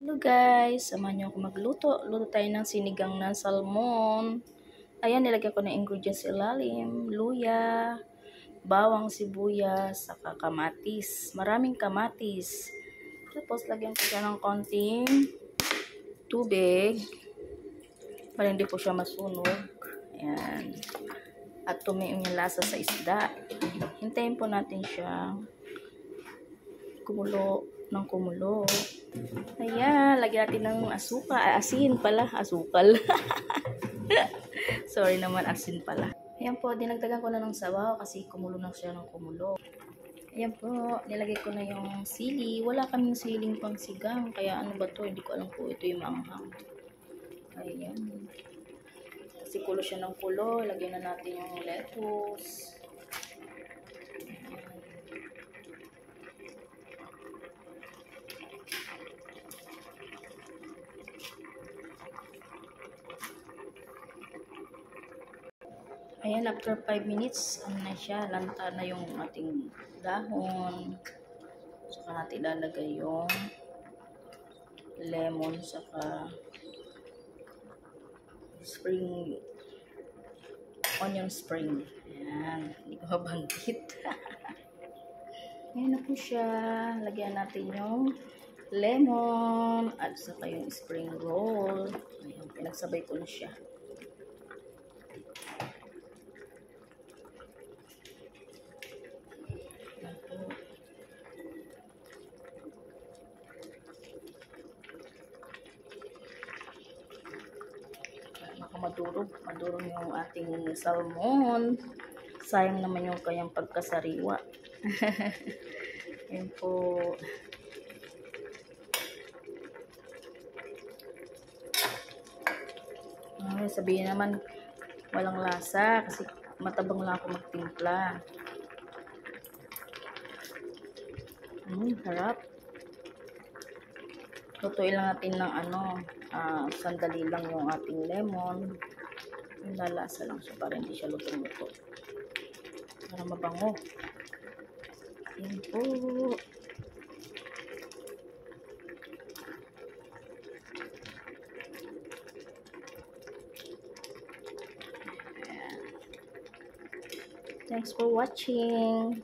Hello guys, samahan niyo ako magluto. Luto tayo ng sinigang na salmon. Ayan, nilagyan ko na ingredients sa ilalim. Luya, bawang sibuyas, saka kamatis. Maraming kamatis. Tapos lagyan ko siya ng konting tubig para hindi po siya masunog. Ayan. At tumiim yung lasa sa isda. Hintayin po natin siya kumulo ng kumulo. Ayan, lagyan natin ng asin pala, asukal. Sorry naman, asin pala. Ayan po, dinagdagan ko na ng sabaw kasi kumulo na siya ng kumulo. Ayan po, nilagay ko na yung sili. Wala kaming siling pang sigang, kaya ano ba to? Hindi ko alam po ito yung maanghang. Ayan. Kasi kulo siya ng kulo, lagyan na natin yung lettuce. Ayan, after 5 minutes, ano na siya, lanta na yung ating dahon. Saka natin ilalagay yung lemon, saka onion spring. Ayan, hindi ko mabanggit. Ayan na po siya. Lagyan natin yung lemon at saka yung spring roll. Ayan, pinagsabay ko na siya. Madurog yung ating salmon. Sayang naman yung kayang pagkasariwa. Yan po. Sabihin naman walang lasa kasi matabang lang ako magtimpla. Harap. Lutuin lang natin ng sandali lang yung ating lemon. Lalasa lang siya para hindi siya lutong-luto. Para mabango. Yan po. Thanks for watching.